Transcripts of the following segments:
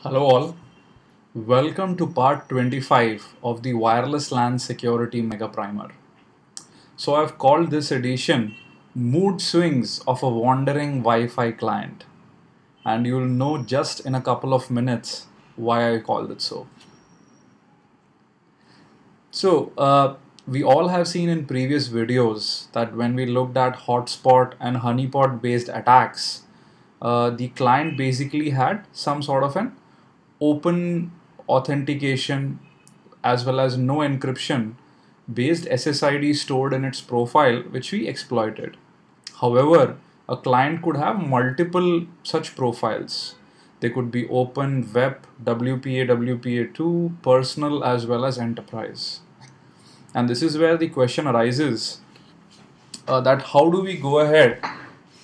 Hello all, welcome to part 25 of the Wireless LAN Security Mega Primer. So I've called this edition Mood Swings of a Wandering Wi-Fi Client, and you'll know just in a couple of minutes why I called it so. We all have seen in previous videos that when we looked at hotspot and honeypot based attacks, the client basically had some sort of an open authentication as well as no encryption based SSID stored in its profile, which we exploited. However, a client could have multiple such profiles. They could be open, web, WPA, WPA2, personal, as well as enterprise. And this is where the question arises that how do we go ahead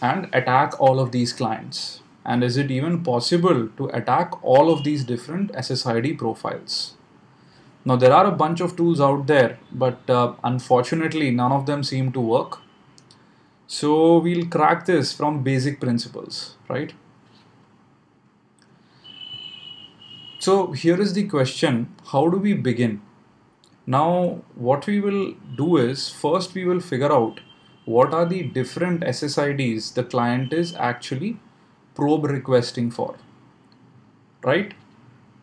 and attack all of these clients? And is it even possible to attack all of these different SSID profiles? Now, there are a bunch of tools out there, but unfortunately, none of them seem to work. So we'll crack this from basic principles, right? So here is the question, how do we begin? Now, what we will do is, first we will figure out what are the different SSIDs the client is actually probe requesting for, right?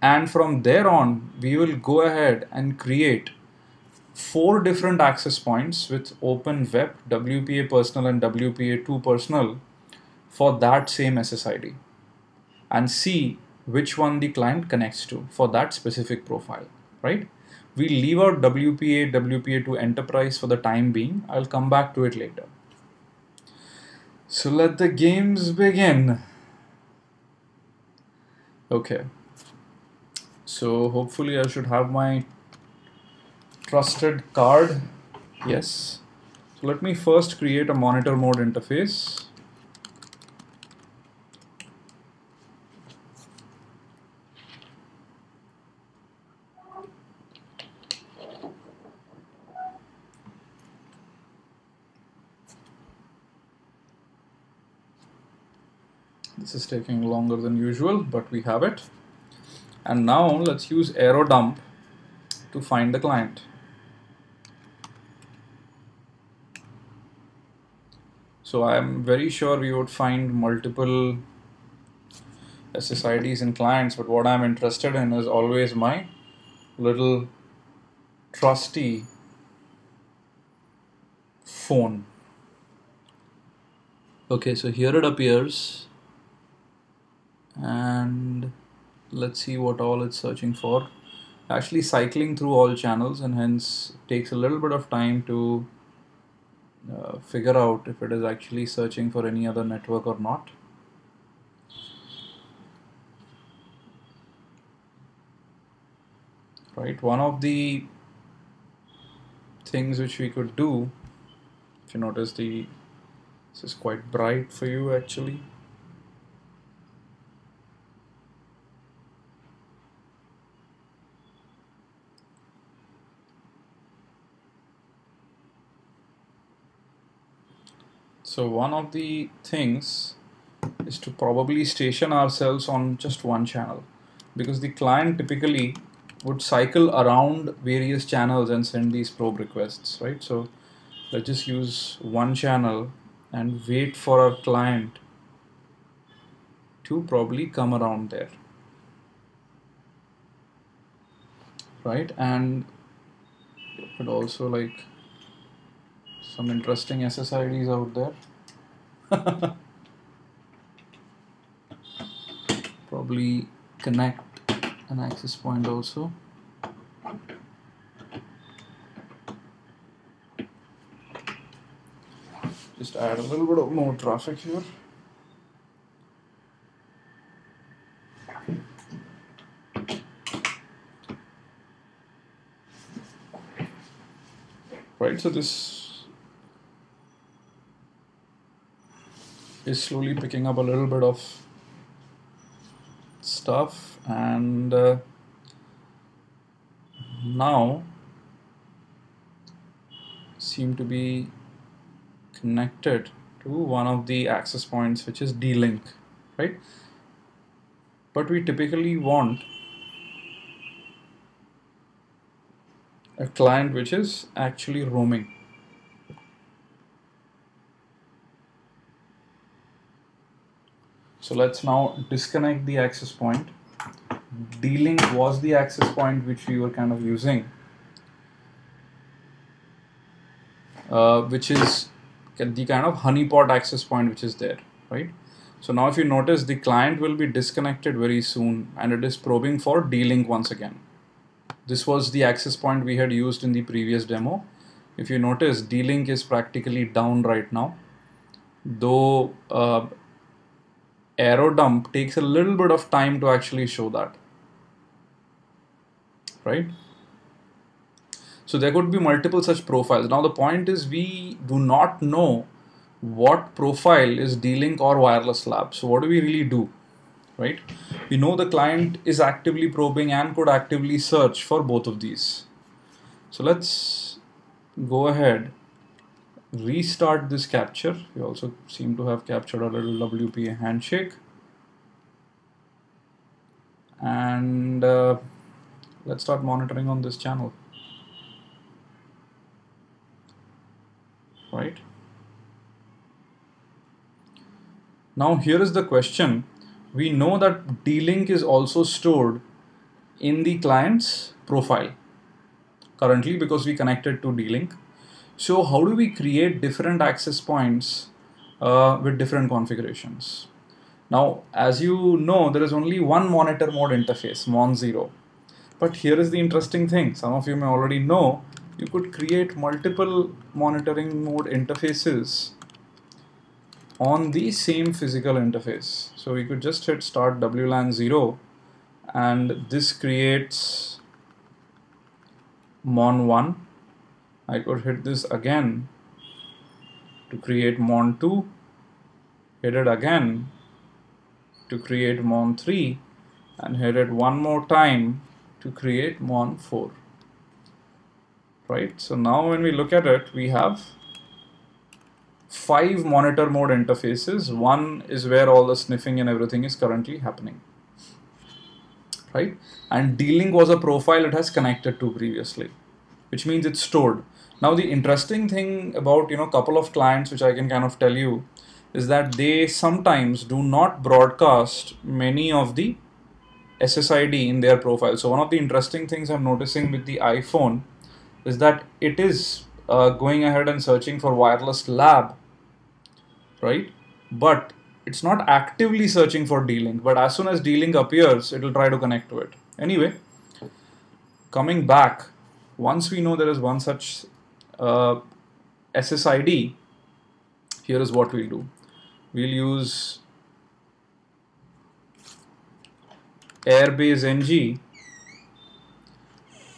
And from there on, we will go ahead and create 4 different access points with open web, WPA personal and WPA2 personal for that same SSID and see which one the client connects to for that specific profile, right? We leave out WPA, WPA2 enterprise for the time being. I'll come back to it later. So let the games begin. Okay. So hopefully I should have my trusted card. Yes. So let me first create a monitor mode interface. This is taking longer than usual, but we have it. And now let's use arrow dump to find the client. So I'm very sure we would find multiple SSIDs in clients, but what I'm interested in is always my little trusty phone. Okay, so here it appears, and let's see what all it's searching for. Actually cycling through all channels, and hence it takes a little bit of time to figure out if it is actually searching for any other network or not. Right, one of the things which we could do, if you notice, this is quite bright for you actually. So one of the things is to probably station ourselves on just one channel, because the client typically would cycle around various channels and send these probe requests, right? So let's just use one channel and wait for our client to probably come around there, right? And you could also like some interesting SSIDs out there. Probably connect an access point also. Just add a little bit of more traffic here. Right, so this is slowly picking up a little bit of stuff, and now seem to be connected to one of the access points, which is D-Link, right? but we typically want a client which is actually roaming. So let's now disconnect the access point. D-Link was the access point which we were kind of using, which is the kind of honeypot access point which is there, right? So now if you notice, the client will be disconnected very soon and it is probing for D-Link once again. This was the access point we had used in the previous demo. If you notice, D-Link is practically down right now, though arrow dump takes a little bit of time to actually show that, right? So there could be multiple such profiles. Now the point is, we do not know what profile is D-Link or wireless lab. So what do we really do, right? We know the client is actively probing and could actively search for both of these. So let's go ahead, restart this capture. We also seem to have captured a little Wpa handshake. And let's start monitoring on this channel. Right. Now here is the question. We know that D-Link is also stored in the client's profile currently because we connected to D-Link. So how do we create different access points with different configurations? Now, as you know, there is only one monitor mode interface, Mon0. But here is the interesting thing. Some of you may already know, you could create multiple monitoring mode interfaces on the same physical interface. So we could just hit start WLAN 0 and this creates Mon1. I could hit this again to create Mon2, hit it again to create Mon3, and hit it one more time to create Mon4. Right? So now when we look at it, we have 5 monitor mode interfaces. One is where all the sniffing and everything is currently happening. Right? And D-Link was a profile it has connected to previously, which means it's stored. Now the interesting thing about couple of clients which I can kind of tell you is that they sometimes do not broadcast many of the SSID in their profile. So one of the interesting things I'm noticing with the iPhone is that it is going ahead and searching for wireless lab, right? But it's not actively searching for D-Link, but as soon as D-Link appears, it will try to connect to it. Anyway, coming back, once we know there is one such SSID, here is what we'll do. We'll use Airbase NG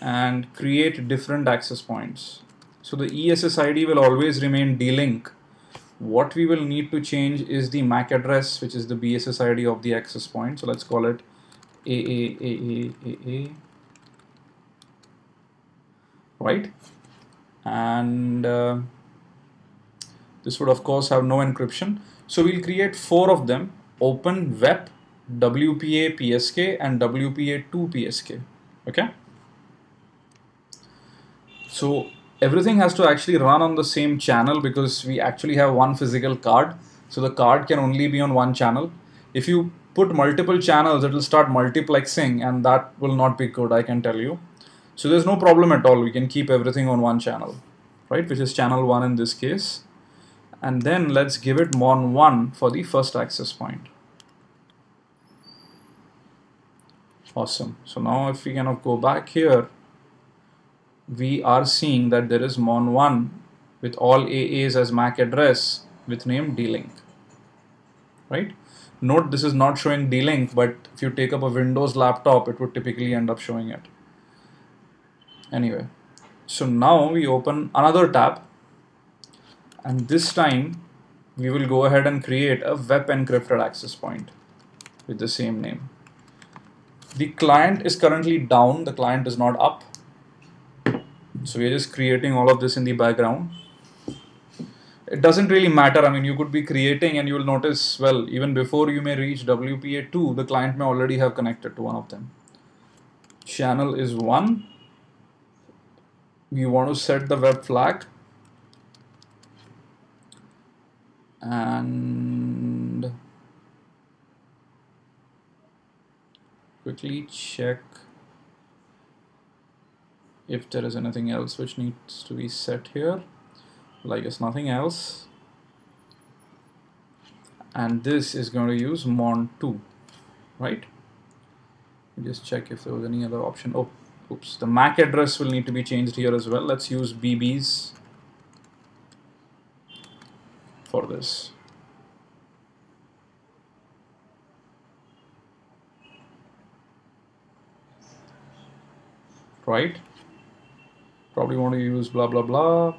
and create different access points. So the ESSID will always remain D-Link. What we will need to change is the MAC address, which is the BSSID of the access point. So let's call it AA, right? And this would of course have no encryption. So we'll create 4 of them: Open, Web, WPA PSK, and WPA2 PSK. Okay. So everything has to actually run on the same channel because we actually have one physical card. So the card can only be on one channel. If you put multiple channels, it will start multiplexing and that will not be good, I can tell you. So there's no problem at all. We can keep everything on one channel, right? Which is channel 1 in this case. And then let's give it Mon1 for the first access point. Awesome. So now if we kind of go back here, we are seeing that there is Mon1 with all AAs as MAC address with name D-Link, right? Note this is not showing D-Link, but if you take up a Windows laptop, it would typically end up showing it. Anyway, so now we open another tab, and this time we will go ahead and create a web encrypted access point with the same name. The client is currently down, the client is not up. So we are just creating all of this in the background. it doesn't really matter. I mean, you could be creating and you will notice, well, even before you may reach WPA2, the client may already have connected to one of them. Channel is 1. We want to set the web flag. And quickly check if there is anything else which needs to be set here. Well, I guess nothing else. And this is going to use mon2, right? Just check if there was any other option. Oh, oops, the MAC address will need to be changed here as well. Let's use BBs for this. Right? Probably want to use blah blah blah.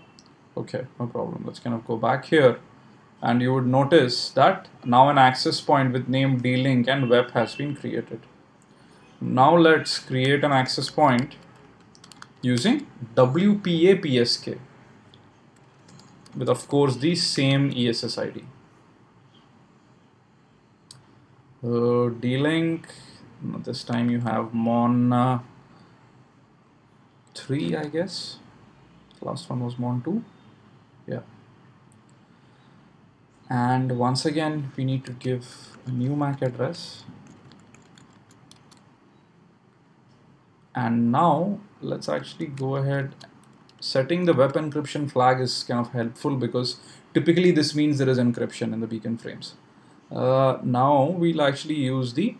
Okay, no problem. Let's kind of go back here, and you would notice that now an access point with name D-Link and web has been created. Now let's create an access point using WPA PSK with, of course, the same ESS ID. D-Link, this time you have mon 3, I guess. Last one was mon 2. Yeah. And once again, we need to give a new MAC address. And now let's actually go ahead. Setting the web encryption flag is kind of helpful because typically this means there is encryption in the beacon frames. Now we'll actually use the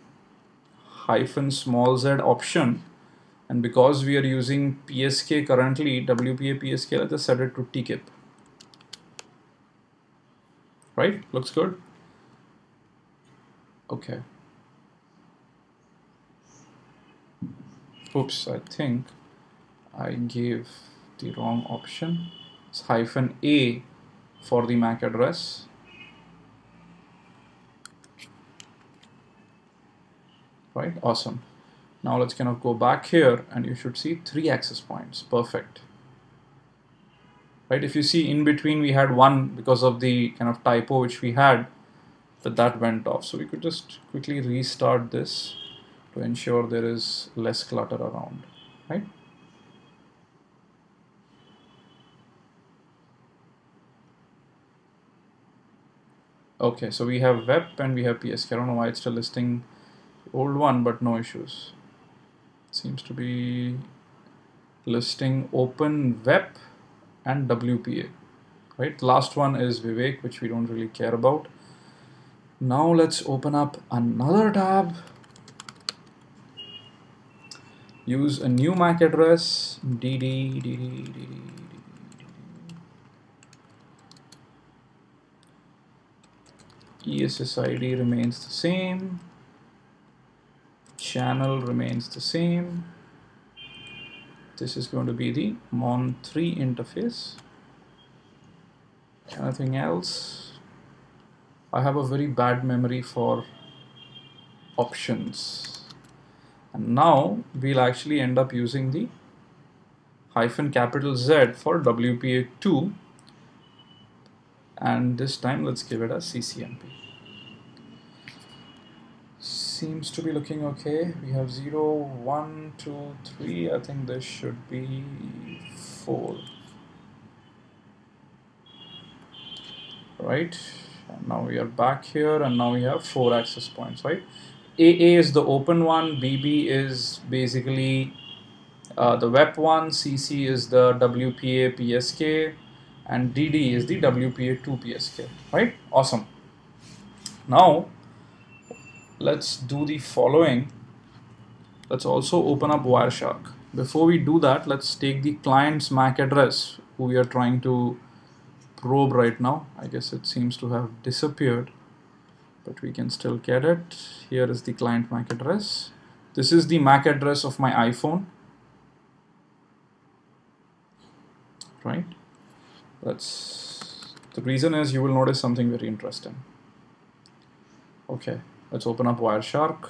-z option, and because we are using PSK currently, WPA PSK, let's just set it to TKIP. Right? Looks good. Okay. Oops, I think I gave the wrong option. It's -A for the MAC address. Right, awesome. Now let's kind of go back here and you should see 3 access points. Perfect. Right, if you see in between we had 1 because of the kind of typo which we had, that went off. So we could just quickly restart this to ensure there is less clutter around, right? Okay, so we have web and we have PSK. I don't know why it's still listing the old one, but no issues. It seems to be listing open web and WPA, right? Last one is Vivek, which we don't really care about. Now let's open up another tab. Use a new MAC address, ESS ID remains the same, channel remains the same. This is going to be the mon3 interface. Anything else? I have a very bad memory for options. And now we'll actually end up using the -Z for WPA2. And this time let's give it a CCMP. Seems to be looking okay. We have 0, 1, 2, 3. I think this should be 4. Right. And now we are back here and now we have 4 access points, right? AA is the open one, BB is basically the web one, CC is the WPA PSK, and DD is the WPA2 PSK, right? Awesome. Now let's do the following. Let's also open up Wireshark. Before we do that, let's take the client's MAC address who we are trying to probe right now. I guess it seems to have disappeared, but we can still get it. Here is the client MAC address. This is the MAC address of my iPhone, right? The reason is you will notice something very interesting. Okay, let's open up Wireshark.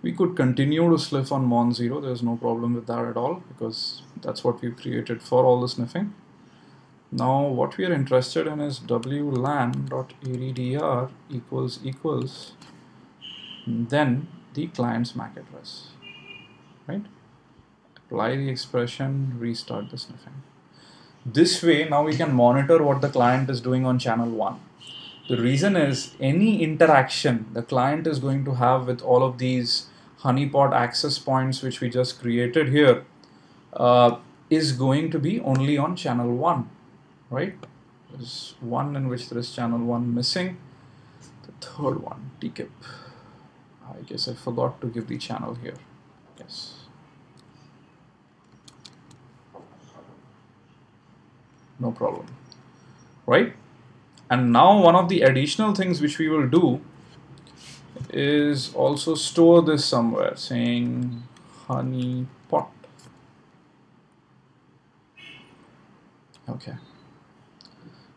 We could continue to sniff on mon0. There's no problem with that at all because that's what we've created for all the sniffing. Now what we are interested in is wlan.addr equals then the client's MAC address, right? Apply the expression, restart the sniffing. This way now we can monitor what the client is doing on channel 1. The reason is any interaction the client is going to have with all of these honeypot access points which we just created here is going to be only on channel 1, right? There's one in which there is channel 1 missing. The third one, TKIP. I guess I forgot to give the channel here. Yes. No problem, right? And now one of the additional things which we will do is also store this somewhere, saying honeypot. Okay.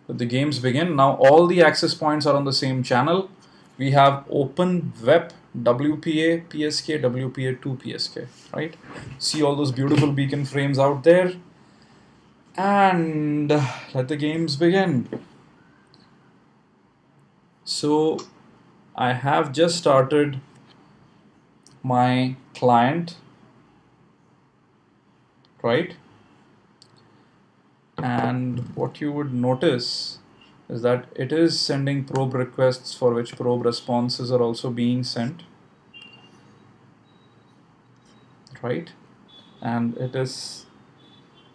But the games begin. Now all the access points are on the same channel. We have open web WPA PSK WPA2 PSK, right? See all those beautiful beacon frames out there, and let the games begin. So I have just started my client, right? And what you would notice is that it is sending probe requests for which probe responses are also being sent, right? And it is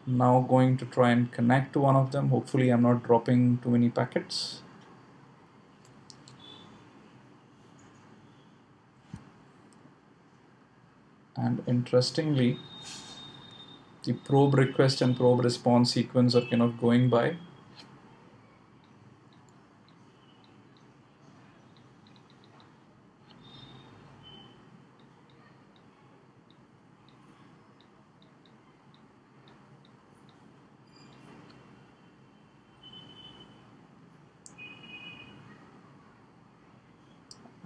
now going to try and connect to one of them. Hopefully I'm not dropping too many packets. And interestingly, the probe request and probe response sequence are kind of going by.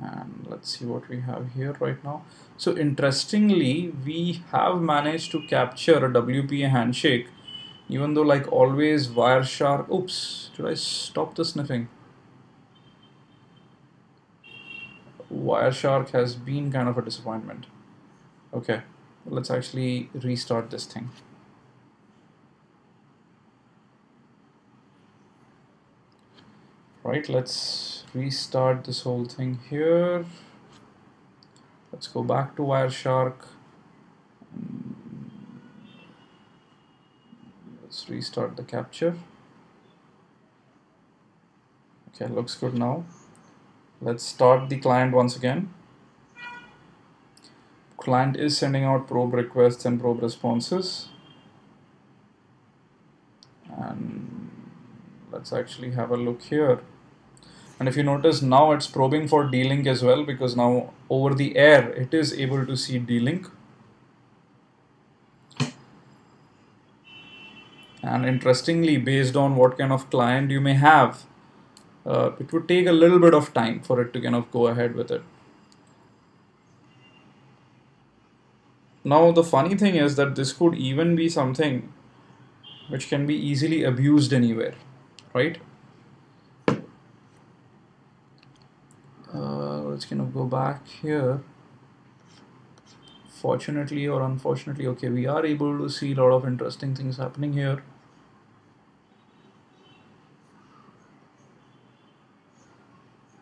And let's see what we have here right now. So interestingly, we have managed to capture a Wpa handshake, even though like always Wireshark, oops, should I stop the sniffing? Wireshark has been kind of a disappointment. Okay, let's actually restart this thing. Right, let's restart this whole thing here. Let's go back to Wireshark. Let's restart the capture. Okay, looks good now. Let's start the client once again. Client is sending out probe requests and probe responses. And let's actually have a look here. And if you notice, now it's probing for D-Link as well, because now over the air it is able to see D-Link. And interestingly, based on what kind of client you may have, it would take a little bit of time for it to kind of go ahead with it. Now the funny thing is that this could even be something which can be easily abused anywhere, right? Let's kind of go back here. Fortunately or unfortunately, okay, we are able to see a lot of interesting things happening here.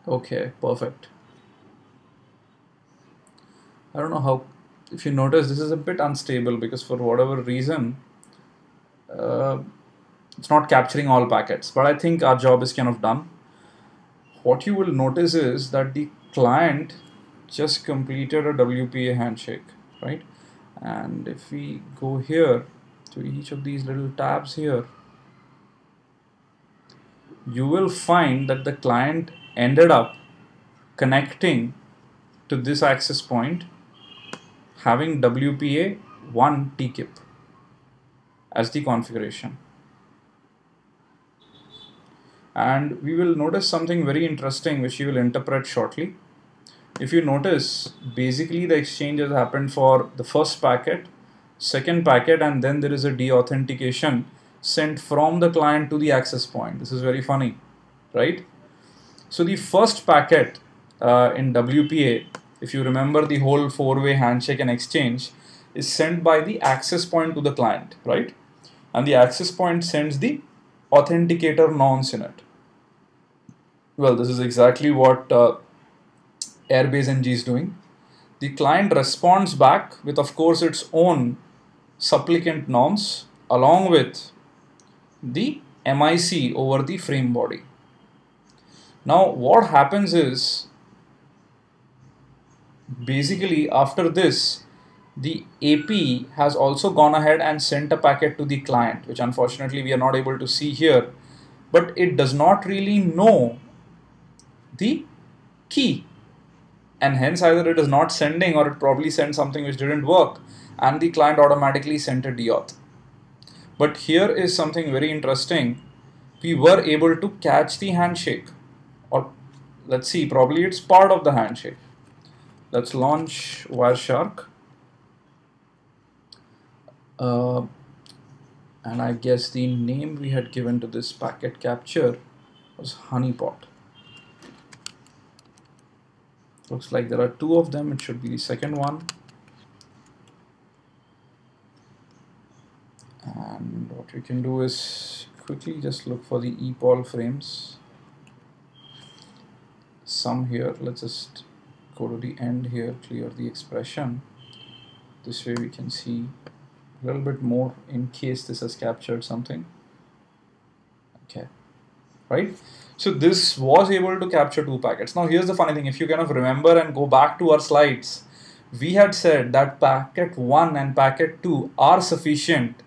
Okay, perfect. I don't know how, if you notice, this is a bit unstable because for whatever reason, it's not capturing all packets, but I think our job is kind of done. What you will notice is that the client just completed a Wpa handshake, right? And if we go here to each of these little tabs here, you will find that the client ended up connecting to this access point having WPA 1 TKIP as the configuration. And we will notice something very interesting which you will interpret shortly. If you notice, basically the exchange has happened for the first packet, second packet, and then there is a deauthentication sent from the client to the access point. This is very funny, right? So the first packet in WPA, if you remember the whole four-way handshake and exchange, is sent by the access point to the client, right? And the access point sends the authenticator nonce in it. Well, this is exactly what Airbase NG is doing. The client responds back with, of course, its own supplicant nonce along with the MIC over the frame body. Now, what happens is, basically after this, the AP has also gone ahead and sent a packet to the client, which unfortunately we are not able to see here, but it does not really know the key, and hence either it is not sending or it probably sent something which didn't work and the client automatically sent a deauth. But here is something very interesting. We were able to catch the handshake, or let's see, probably it's part of the handshake. Let's launch Wireshark. And I guess the name we had given to this packet capture was honeypot. Looks like there are two of them. It should be the second one. And what we can do is quickly just look for the ePol frames. Some here. Let's just go to the end here, clear the expression. This way we can see a little bit more in case this has captured something. Okay, right? So this was able to capture two packets. Now here's the funny thing. If you kind of remember and go back to our slides, we had said that packet 1 and packet 2 are sufficient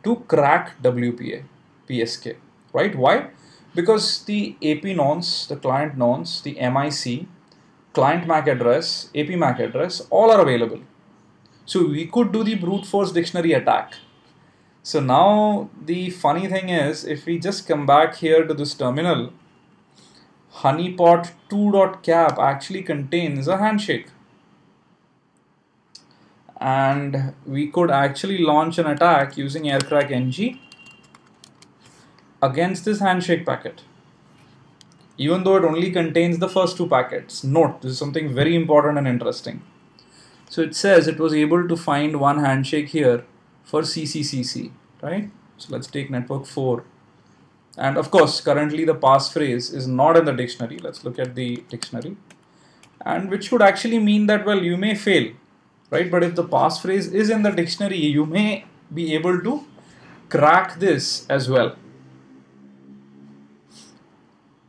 to crack WPA PSK, right? Why? Because the AP nonce, the client nonce, the MIC, client MAC address, AP MAC address, all are available. So we could do the brute force dictionary attack. So now the funny thing is, if we just come back here to this terminal, honeypot2.cap actually contains a handshake. And we could actually launch an attack using aircrack NG against this handshake packet, even though it only contains the first two packets. Note, this is something very important and interesting. So it says it was able to find one handshake here for CCCC, right? So let's take network 4. And of course, currently the passphrase is not in the dictionary. Let's look at the dictionary. And which would actually mean that, well, you may fail, right? But if the passphrase is in the dictionary, you may be able to crack this as well.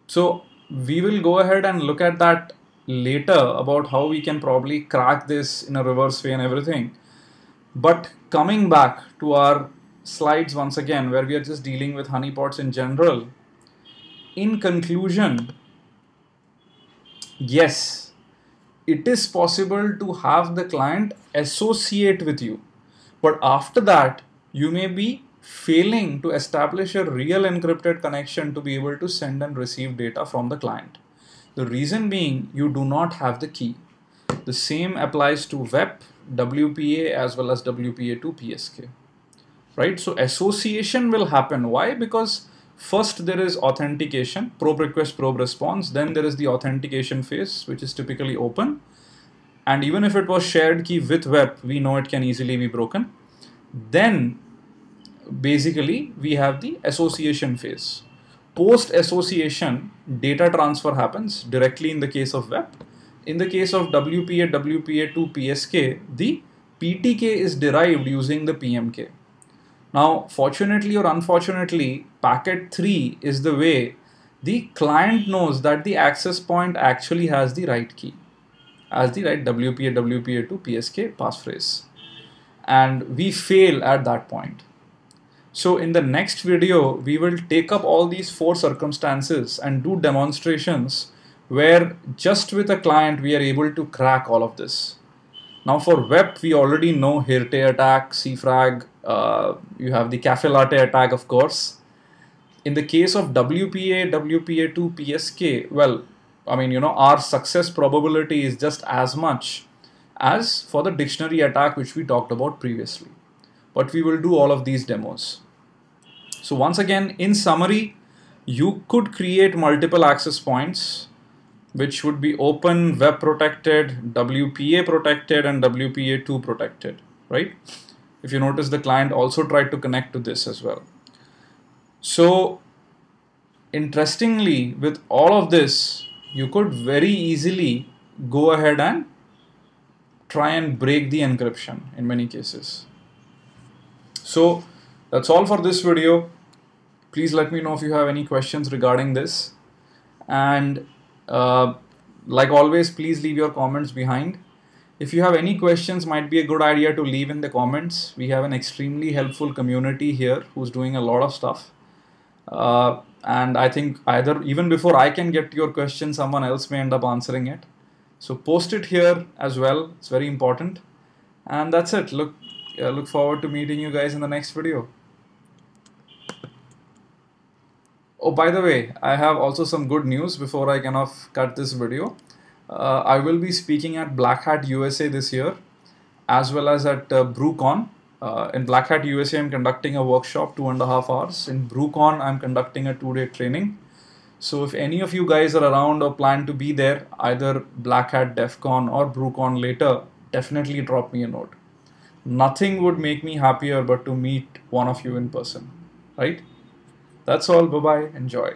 So we will go ahead and look at that later about how we can probably crack this in a reverse way and everything. But coming back to our slides once again, where we are just dealing with honeypots in general, in conclusion, yes, it is possible to have the client associate with you, but after that you may be failing to establish a real encrypted connection to be able to send and receive data from the client. The reason being, you do not have the key. The same applies to Web, WPA as well as WPA2 PSK, right? So association will happen. Why? Because first there is authentication, probe request, probe response. Then there is the authentication phase, which is typically open. And even if it was shared key with Web, we know it can easily be broken. Then basically we have the association phase. Post association, data transfer happens directly in the case of Web. In the case of WPA, WPA2 PSK, the PTK is derived using the PMK. Now, fortunately or unfortunately, packet 3 is the way the client knows that the access point actually has the right key, as the right WPA, WPA2 PSK passphrase. And we fail at that point. So in the next video, we will take up all these 4 circumstances and do demonstrations where just with a client, we are able to crack all of this. Now for Web, we already know Hirte attack, CFrag, you have the Cafe Latte attack, of course. In the case of WPA, WPA2, PSK, well, I mean, you know, our success probability is just as much as for the dictionary attack, which we talked about previously. But we will do all of these demos. So once again, in summary, you could create multiple access points which would be open, web protected, WPA protected, and WPA2 protected, right? If you notice, the client also tried to connect to this as well. So interestingly, with all of this, you could very easily go ahead and try and break the encryption in many cases. So that's all for this video. Please let me know if you have any questions regarding this. And like always, please leave your comments behind. If you have any questions, might be a good idea to leave in the comments. We have an extremely helpful community here who's doing a lot of stuff. And I think either even before I can get to your question, someone else may end up answering it. So post it here as well. It's very important. And that's it. Look forward to meeting you guys in the next video. Oh, by the way, I have also some good news before I kind of cut this video. I will be speaking at Black Hat USA this year, as well as at BrewCon. In Black Hat USA, I'm conducting a workshop 2.5 hours. In BrewCon, I'm conducting a 2-day training. So if any of you guys are around or plan to be there, either Black Hat, DEF CON or BrewCon later, definitely drop me a note. Nothing would make me happier but to meet one of you in person, right? That's all. Bye-bye. Enjoy.